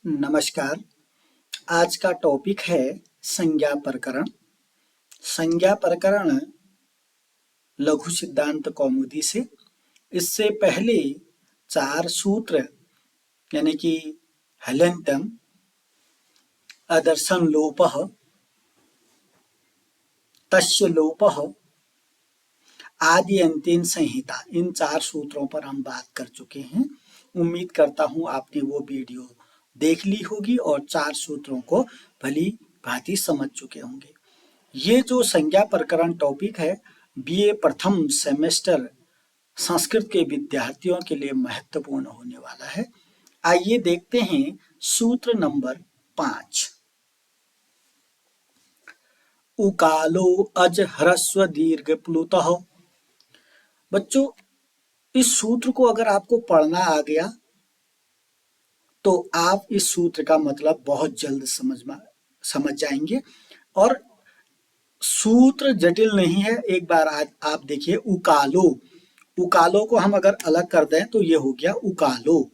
नमस्कार। आज का टॉपिक है संज्ञा प्रकरण। संज्ञा प्रकरण लघु सिद्धांत कौमुदी से। इससे पहले 4 सूत्र यानी कि हलन्त्यम, अदर्शन लोपः, तस्य लोपः, आदि अंत्यन संहिता, इन 4 सूत्रों पर हम बात कर चुके हैं। उम्मीद करता हूं आपने वो वीडियो देख ली होगी और 4 सूत्रों को भली भांति समझ चुके होंगे। ये जो संज्ञा प्रकरण टॉपिक है, बीए प्रथम सेमेस्टर संस्कृत के विद्यार्थियों के लिए महत्वपूर्ण होने वाला है। आइए देखते हैं सूत्र नंबर 5। उकालो अज ह्रस्व दीर्घ प्लुतः। बच्चों, इस सूत्र को अगर आपको पढ़ना आ गया तो आप इस सूत्र का मतलब बहुत जल्द समझ जाएंगे। और सूत्र जटिल नहीं है। एक बार आज आप देखिए, उकालो, उकालो को हम अगर अलग कर दें तो ये हो गया उकालो।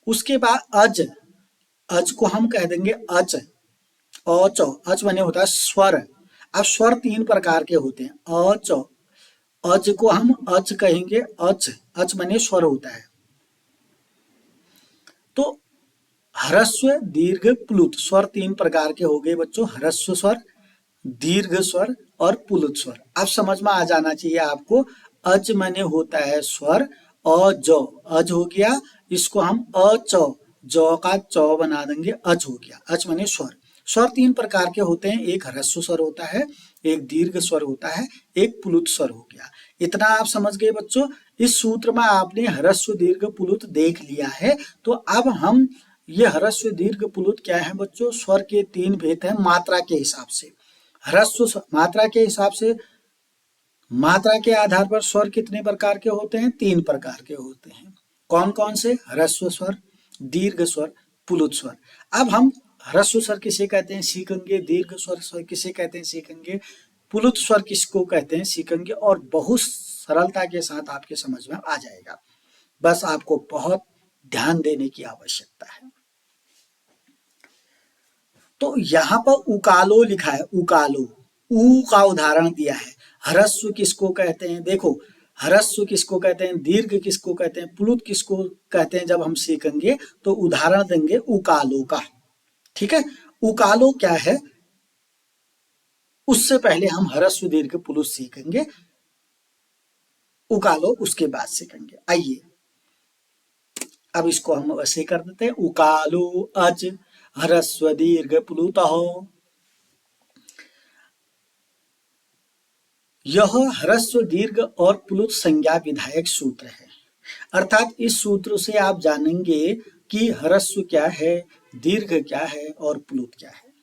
उसके बाद अज, अज को हम कह देंगे अच, औच, अच माने होता है स्वर। अब स्वर 3 प्रकार के होते हैं। अच, अज को हम अच कहेंगे, अच, अच माने स्वर होता है। तो ह्रस्व दीर्घ प्लुत स्वर 3 प्रकार के हो गए बच्चों, ह्रस्व स्वर, दीर्घ स्वर और पुलुत स्वर। अब समझ में आ जाना चाहिए आपको। अज माने होता है स्वर, अज, अज हो गया, इसको हम अच, ज का च बना देंगे, अच हो गया। अच माने स्वर। स्वर 3 प्रकार के होते हैं, एक ह्रस्व स्वर होता है, एक दीर्घ स्वर होता है, एक पुलुत स्वर हो गया। इतना आप समझ गए बच्चों। इस सूत्र में आपने ह्रस्व दीर्घ पुलुत देख लिया है। तो अब हम ये ह्रस्व दीर्घ पुलुत क्या है बच्चों, स्वर के 3 भेद हैं मात्रा के हिसाब से। ह्रस्व मात्रा के हिसाब से, मात्रा के आधार पर स्वर कितने प्रकार के होते हैं? 3 प्रकार के होते हैं। कौन कौन से? ह्रस्व स्वर, दीर्घ स्वर, पुलुत स्वर। अब हम ह्रस्व स्वर किसे कहते हैं सीखेंगे, दीर्घ स्वर किसे कहते हैं सीखेंगे, पुलुत स्वर किसको कहते हैं सीखेंगे, और बहुत सरलता के साथ आपके समझ में आ जाएगा। बस आपको बहुत ध्यान देने की आवश्यकता है। तो यहां पर उकालो लिखा है, उकालो, ऊ का उदाहरण दिया है। ह्रस्व किसको कहते हैं? देखो, ह्रस्व किसको कहते हैं, दीर्घ किसको कहते हैं, प्लुत किसको कहते हैं, जब हम सीखेंगे तो उदाहरण देंगे उकालो का। ठीक है, उकालो क्या है, उससे पहले हम ह्रस्व दीर्घ पुलुत सीखेंगे, उकालो उसके बाद सीखेंगे। आइए अब इसको हम वैसे कर देते हैं। उकालो अज ह्रस्व दीर्घ प्लुतः। यह ह्रस्व दीर्घ और प्लुत संज्ञा विधायक सूत्र है। अर्थात इस सूत्र से आप जानेंगे कि ह्रस्व क्या है, दीर्घ क्या है और प्लुत क्या है।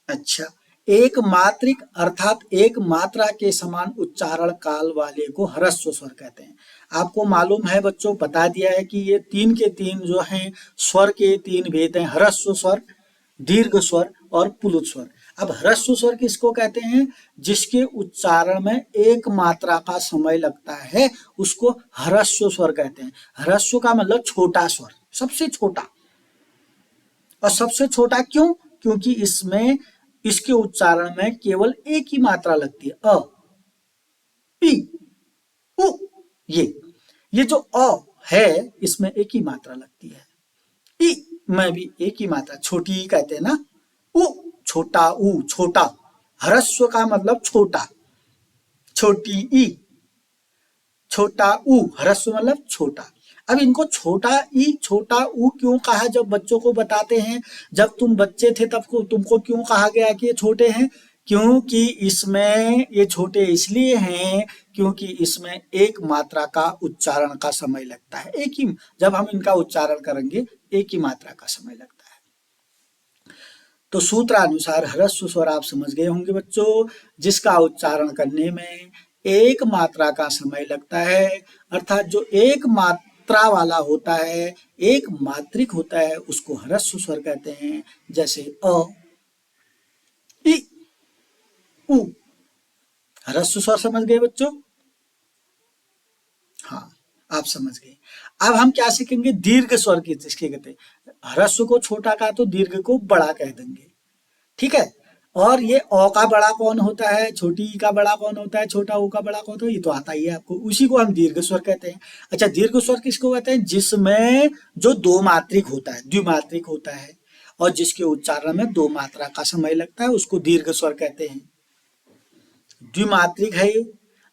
अच्छा, एक मात्रिक अर्थात एक मात्रा के समान उच्चारण काल वाले को ह्रस्व स्वर कहते हैं। आपको मालूम है बच्चों, बता दिया है कि ये 3 के 3 जो हैं स्वर के 3 भेद हैं, ह्रस्व स्वर, दीर्घ स्वर और पुलुत स्वर। अब ह्रस्व स्वर किसको कहते हैं? जिसके उच्चारण में एक मात्रा का समय लगता है, उसको ह्रस्व स्वर कहते हैं। ह्रस्व का मतलब छोटा स्वर, सबसे छोटा। और सबसे छोटा क्यों? क्योंकि इसमें, इसके उच्चारण में केवल एक ही मात्रा लगती है, अ, ई, उ। ये जो अ है, इसमें एक ही मात्रा लगती है। ई में भी एक ही मात्रा, छोटी ई कहते हैं ना। उ, छोटा उ, छोटा। ह्रस्व का मतलब छोटा, छोटी ई, छोटा उ, ह्रस्व मतलब छोटा। अब इनको छोटा ई, छोटा उ क्यों कहा? जब बच्चों को बताते हैं, जब तुम बच्चे थे तब को तुमको क्यों कहा गया कि ये छोटे हैं? क्योंकि इसमें ये छोटे इसलिए हैं क्योंकि इसमें एक मात्रा का उच्चारण का समय लगता है। एक ही, जब हम इनका उच्चारण करेंगे एक ही मात्रा का समय लगता है। तो सूत्रानुसार ह्रस्व स्वर आप समझ गए होंगे बच्चों, जिसका उच्चारण करने में एक मात्रा का समय लगता है। अर्थात जो एक मात्रा वाला होता है, एक मात्रिक होता है, उसको ह्रस्व स्वर कहते हैं। जैसे अ, इ, उ। ह्रस्व स्वर समझ गए बच्चों? हाँ। आप समझ गए। अब हम क्या सीखेंगे, दीर्घ स्वर किसके कहते हैं। ह्रस्व को छोटा कहा तो दीर्घ को बड़ा कह देंगे, ठीक है। और ये अ का बड़ा कौन होता है, छोटी ई का बड़ा कौन होता है, छोटा ऊ का बड़ा कौन होता है, ये तो आता ही है आपको, उसी को हम दीर्घ स्वर कहते हैं। अच्छा, दीर्घ स्वर किसको कहते हैं, जिसमें जो दो मात्रिक होता है, द्विमात्रिक होता है और जिसके उच्चारण में दो मात्रा का समय लगता है, उसको दीर्घ स्वर कहते हैं। द्विमात्रिक है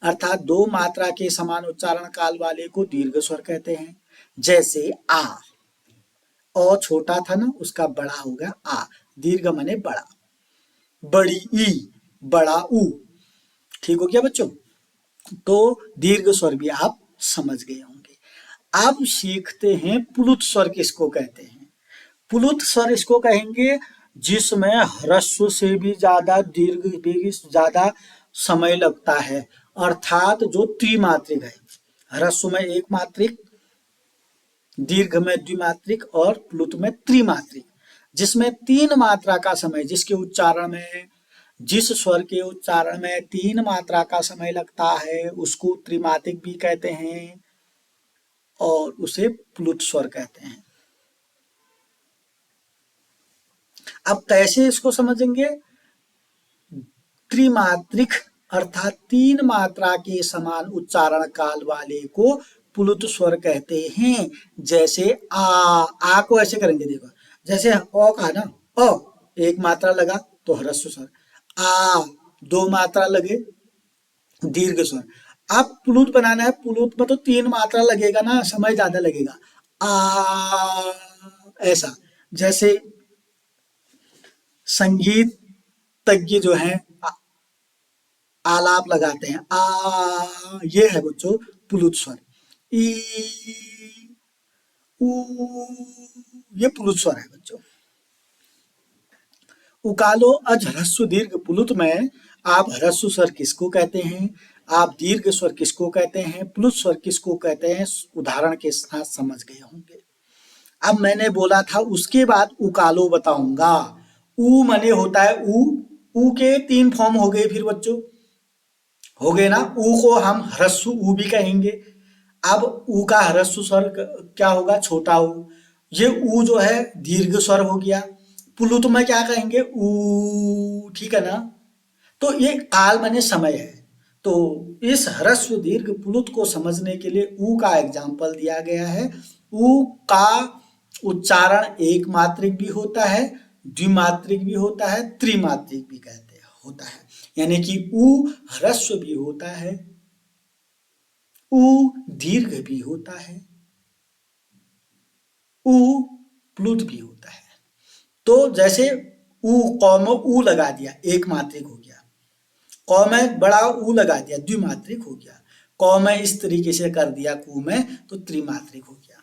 अर्थात दो मात्रा के समान उच्चारण काल वाले को दीर्घ स्वर कहते हैं। जैसे आ, अ छोटा था ना, उसका बड़ा हो गया आ, दीर्घ माने बड़ा। बड़ी ई, बड़ा ऊ, ठीक हो गया बच्चों। तो दीर्घ स्वर भी आप समझ गए होंगे। अब सीखते हैं प्लुत स्वर किसको कहते हैं। प्लुत स्वर इसको कहेंगे जिसमें ह्रस्व से भी ज्यादा दीर्घ भी ज्यादा समय लगता है, अर्थात जो त्रिमात्रिक है। ह्रस्व में एक मात्रिक, दीर्घ में द्विमात्रिक और प्लुत में त्रिमात्रिक, जिसमें तीन मात्रा का समय, जिसके उच्चारण में, जिस स्वर के उच्चारण में तीन मात्रा का समय लगता है उसको त्रिमात्रिक भी कहते हैं और उसे प्लुत स्वर कहते हैं। अब कैसे इसको समझेंगे, त्रिमात्रिक अर्थात तीन मात्रा के समान उच्चारण काल वाले को प्लुत स्वर कहते हैं। जैसे आ को ऐसे करेंगे, देखो जैसे ओ का ना, ओ एक मात्रा लगा तो ह्रस्व स्वर, आ दो मात्रा लगे दीर्घ स्वर। अब प्लुत बनाना है, प्लुत में तो तीन मात्रा लगेगा ना, समय ज्यादा लगेगा, आ ऐसा। जैसे संगीत तज्ञ जो है आलाप लगाते हैं, आ, ये है बच्चों प्लुत स्वर। ई, ऊ, ये प्लुत स्वर है बच्चों। उकालो अज ह्रस्व दीर्घ प्लुत में आप ह्रस्व स्वर किसको कहते हैं, आप दीर्घ स्वर किसको कहते हैं, प्लुत स्वर किसको कहते हैं, उदाहरण के साथ समझ गए होंगे। अब मैंने बोला था उसके बाद उकालो बताऊंगा। ऊ मने होता है ऊ के तीन फॉर्म हो गए फिर बच्चों, हो गए ना। ऊ को हम ह्रस्व ऊ भी कहेंगे। अब ऊ का ह्रस्व स्वर क्या होगा, छोटा ऊ। ये ऊ जो है दीर्घ स्वर हो गया। प्लुत में क्या कहेंगे, ऊ, ठीक है ना। तो ये काल माने समय है। तो इस ह्रस्व दीर्घ प्लुत को समझने के लिए ऊ का एग्जाम्पल दिया गया है। ऊ का उच्चारण एक मात्रिक भी होता है, द्विमात्रिक भी होता है, त्रिमात्रिक भी कहते हैं होता है। यानी कि ऊ ह्रस्व भी होता है, ऊ दीर्घ भी होता है, ऊ प्लुत भी होता है। तो जैसे ऊ, कौ में ऊ लगा दिया एक मात्रिक हो गया, कौ में बड़ा ऊ लगा दिया द्विमात्रिक हो गया, कौ में इस तरीके से कर दिया कू में तो त्रिमात्रिक हो गया।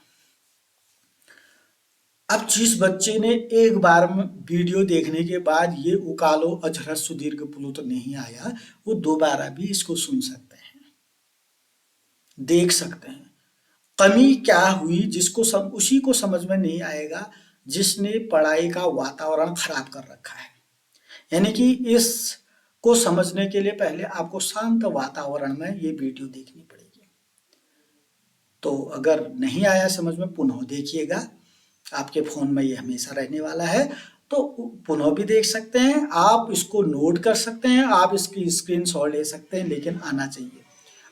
अब जिस बच्चे ने एक बार में वीडियो देखने के बाद ये उकालो अज ह्रस्व दीर्घ प्लुत नहीं आया, वो दोबारा भी इसको सुन सकते हैं, देख सकते हैं। कमी क्या हुई जिसको उसी को समझ में नहीं आएगा जिसने पढ़ाई का वातावरण खराब कर रखा है। यानी कि इसको समझने के लिए पहले आपको शांत वातावरण में ये वीडियो देखनी पड़ेगी। तो अगर नहीं आया समझ में, पुनः देखिएगा, आपके फोन में ये हमेशा रहने वाला है, तो पुनः भी देख सकते हैं, आप इसको नोट कर सकते हैं, आप इसकी स्क्रीनशॉट ले सकते हैं, लेकिन आना चाहिए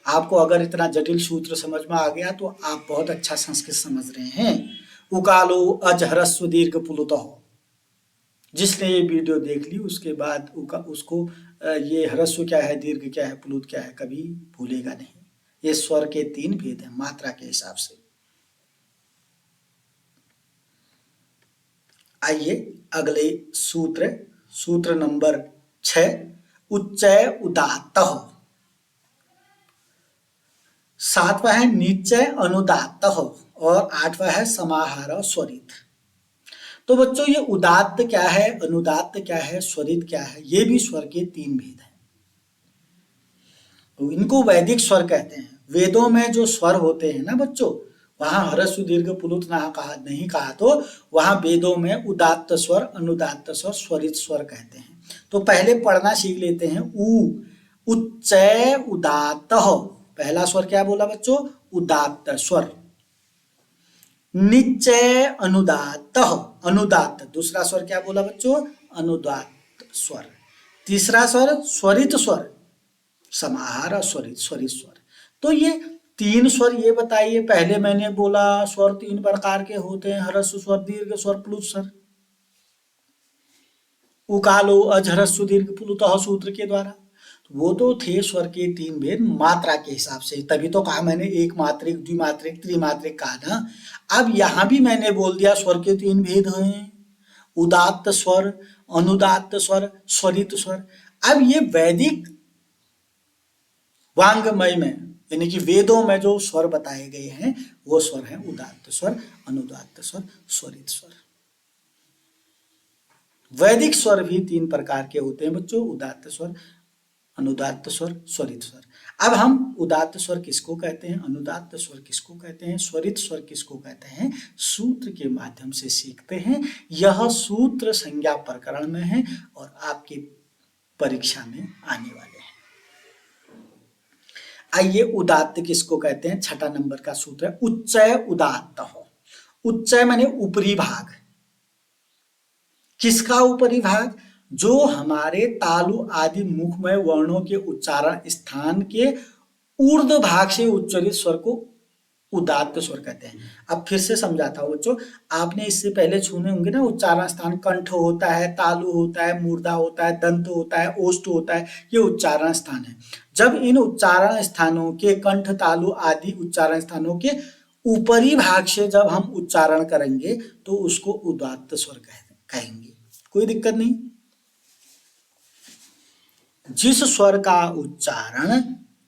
आपको। अगर इतना जटिल सूत्र समझ में आ गया तो आप बहुत अच्छा संस्कृत समझ रहे हैं। उकालो अज ह्रस्व दीर्घ प्लुतः, जिसने ये वीडियो देख ली उसके बाद उसको ये ह्रस्व क्या है, दीर्घ क्या है, प्लुत क्या है, कभी भूलेगा नहीं। ये स्वर के तीन भेद हैं मात्रा के हिसाब से। आइए अगले सूत्र, सूत्र नंबर 6, उच्चय उदात्तः। सातवां है निश्चय अनुदात्तः और आठवां है समाहार स्वरित। तो बच्चों ये उदात्त क्या है, अनुदात्त क्या है, स्वरित क्या है, ये भी स्वर के तीन भेद हैं। तो इनको वैदिक स्वर कहते हैं। वेदों में जो स्वर होते हैं ना बच्चों, वहां ह्रस्व दीर्घ प्लुत नहीं कहा तो वहां वेदों में उदात्त स्वर, अनुदात्त स्वर, स्वरित स्वर कहते हैं। तो पहले पढ़ना सीख लेते हैं। उ, उच्चय उदात्तः, पहला स्वर क्या बोला बच्चों? उदात्त स्वर। निश्चय अनुदात्त, अनुदात्त। दूसरा स्वर क्या बोला बच्चों? अनुदात्त स्वर। तीसरा स्वर स्वरित स्वर, समाहार और स्वरित, स्वरित स्वर। तो ये तीन स्वर ये बताइए, पहले मैंने बोला स्वर तीन प्रकार के होते हैं, ह्रस्व स्वर, दीर्घ स्वर, प्लुत स्वर। उकालो अजह्रस्व दीर्घ प्लुतः सूत्र के द्वारा। वो तो थे स्वर के तीन भेद मात्रा के हिसाब से, तभी तो कहा मैंने एक मात्रिक, द्विमात्रिक, त्रिमात्रिक कहा ना। अब यहां भी मैंने बोल दिया स्वर के तीन भेद हैं, उदात्त स्वर, अनुदात्त स्वर, स्वरित स्वर। अब ये वैदिक वांग्मय में यानी कि वेदों में जो स्वर बताए गए हैं वो स्वर हैं उदात्त स्वर, अनुदात्त स्वर, स्वरित स्वर। वैदिक स्वर भी तीन प्रकार के होते हैं बच्चों, उदात्त स्वर, अनुदात्त स्वर, स्वरित स्वर। अब हम उदात्त स्वर किसको कहते हैं, अनुदात्त स्वर किसको कहते हैं, स्वरित स्वर किसको कहते हैं, सूत्र के माध्यम से सीखते हैं। यह सूत्र संज्ञा प्रकरण में है और आपकी परीक्षा में आने वाले हैं। आइए उदात्त किसको कहते हैं, छठा नंबर का सूत्र है उच्चय उदात्त हो। उच्चय माने ऊपरी भाग। किसका ऊपरी भाग? जो हमारे तालु आदि मुखमय वर्णों के उच्चारण स्थान के ऊर्ध्व भाग से उच्चरित स्वर को उदात्त स्वर कहते हैं। अब फिर से समझाता हूं बच्चों, आपने इससे पहले सुने होंगे ना, उच्चारण स्थान कंठ होता है, तालु होता है, मूर्धा होता है, दंत होता है, ओष्ठ होता है, ये उच्चारण स्थान है। जब इन उच्चारण स्थानों के कंठ, तालु आदि उच्चारण स्थानों के ऊपरी भाग से जब हम उच्चारण करेंगे तो उसको उदात्त स्वर कहेंगे। कोई दिक्कत नहीं। जिस स्वर का उच्चारण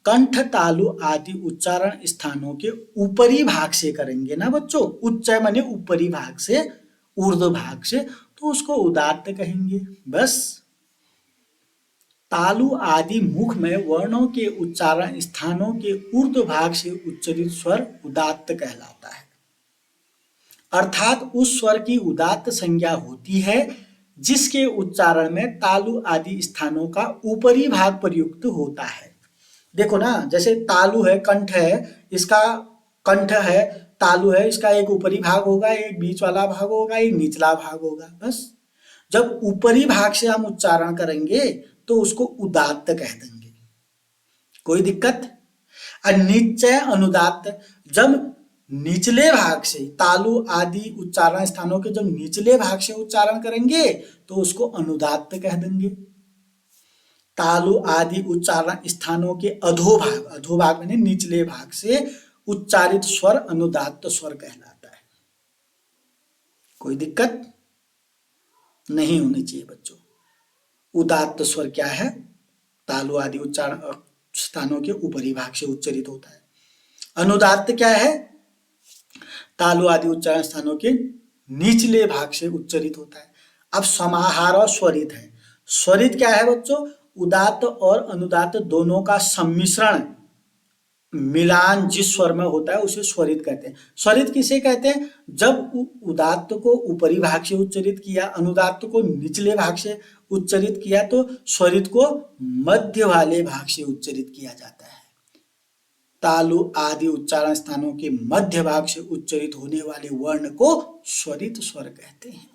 कंठ, तालु आदि उच्चारण स्थानों के ऊपरी भाग से करेंगे ना बच्चों, उच्चय माने ऊपरी भाग से, ऊर्ध्व भाग से, तो उसको उदात्त कहेंगे। बस तालु आदि मुख में वर्णों के उच्चारण स्थानों के ऊर्ध्व भाग से उच्चरित स्वर उदात्त कहलाता है। अर्थात उस स्वर की उदात्त संज्ञा होती है जिसके उच्चारण में तालु आदि स्थानों का ऊपरी भाग प्रयुक्त होता है। देखो ना, जैसे तालु है, कंठ है, इसका कंठ है, तालु है, इसका एक ऊपरी भाग होगा, एक बीच वाला भाग होगा, एक निचला भाग होगा। बस जब ऊपरी भाग से हम उच्चारण करेंगे तो उसको उदात्त कह देंगे। कोई दिक्कत? निश्चय अनुदात्त, जब निचले भाग से तालु आदि उच्चारण स्थानों के जब निचले भाग से उच्चारण करेंगे तो उसको अनुदात्त कह देंगे। तालु आदि उच्चारण स्थानों के अधोभाग, अधोभाग माने निचले भाग से उच्चारित स्वर अनुदात्त स्वर कहलाता है। कोई दिक्कत नहीं होनी चाहिए बच्चों। उदात्त स्वर क्या है? तालु आदि उच्चारण स्थानों के ऊपरी भाग से उच्चरित होता है। अनुदात्त क्या है? तालु आदि उच्चारण स्थानों के निचले भाग से उच्चरित होता है। अब समाहार और स्वरित है। स्वरित क्या है बच्चों? उदात्त और अनुदात्त दोनों का सम्मिश्रण, मिलान जिस स्वर में होता है उसे स्वरित कहते हैं। स्वरित किसे कहते हैं? जब उदात्त को ऊपरी भाग से उच्चरित किया, अनुदात्त को निचले भाग से उच्चरित किया, तो स्वरित को मध्य वाले भाग से उच्चरित किया जाता है। तालु आदि उच्चारण स्थानों के मध्य भाग से उच्चरित होने वाले वर्ण को स्वरित स्वर कहते हैं।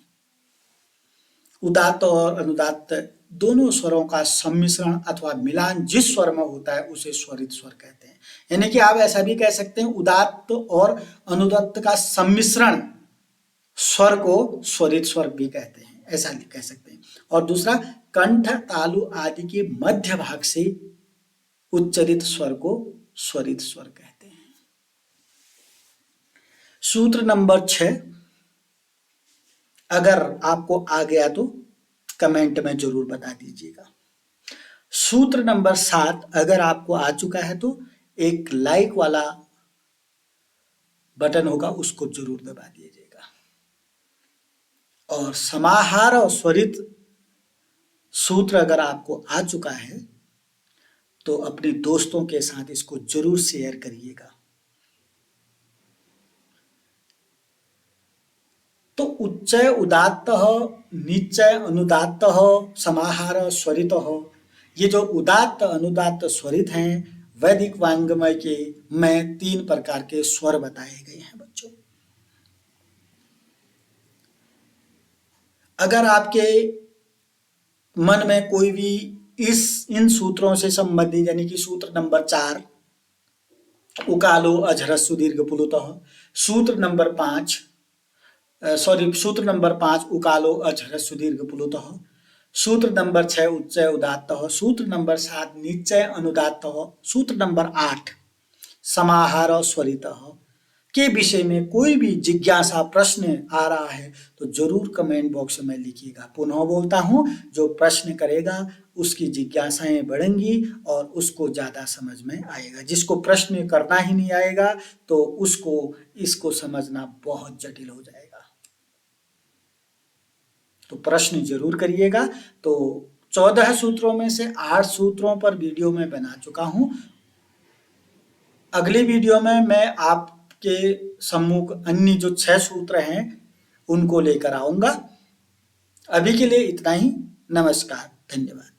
उदात्त और अनुदात्त दोनों स्वरों का सम्मिश्रण अथवा मिलान जिस स्वर में होता है उसे स्वरित स्वर कहते हैं। यानी कि आप ऐसा भी कह सकते हैं, उदात्त और अनुदात्त का सम्मिश्रण स्वर को स्वरित स्वर भी कहते हैं, ऐसा कह सकते हैं। और दूसरा, कंठ, तालु आदि के मध्य भाग से उच्चरित स्वर को स्वरित स्वर कहते हैं। सूत्र नंबर 6 अगर आपको आ गया तो कमेंट में जरूर बता दीजिएगा। सूत्र नंबर 7 अगर आपको आ चुका है तो एक लाइक वाला बटन होगा, उसको जरूर दबा दीजिएगा। और समाहार और स्वरित सूत्र अगर आपको आ चुका है तो अपने दोस्तों के साथ इसको जरूर शेयर करिएगा। तो उच्चय उदात्त, निश्चय अनुदात्त, समाहार स्वरित, ये जो उदात्त अनुदात्त स्वरित हैं वैदिक वांग्मय के में 3 प्रकार के स्वर बताए गए हैं बच्चों। अगर आपके मन में कोई भी इन सूत्रों से संबंधित यानी कि सूत्र नंबर 4 उकालो अजह्रस्व दीर्घ प्लुतः, सूत्र नंबर 5 सूत्र नंबर 5 उकालो अजह्रस्व दीर्घ प्लुतः, सूत्र नंबर 6 उच्चय उदात्तः, सूत्र नंबर 7 निच्चय अनुदात्तः, सूत्र नंबर 8 समाहार स्वरितः के विषय में कोई भी जिज्ञासा प्रश्न आ रहा है तो जरूर कमेंट बॉक्स में लिखिएगा। पुनः बोलता हूं, जो प्रश्न करेगा उसकी जिज्ञासाएं बढ़ेंगी और उसको ज्यादा समझ में आएगा। जिसको प्रश्न करना ही नहीं आएगा तो उसको इसको समझना बहुत जटिल हो जाएगा। तो प्रश्न जरूर करिएगा। तो 14 सूत्रों में से 8 सूत्रों पर वीडियो में बना चुका हूं। अगली वीडियो में मैं आपके सम्मुख अन्य जो 6 सूत्र हैं उनको लेकर आऊंगा। अभी के लिए इतना ही। नमस्कार, धन्यवाद।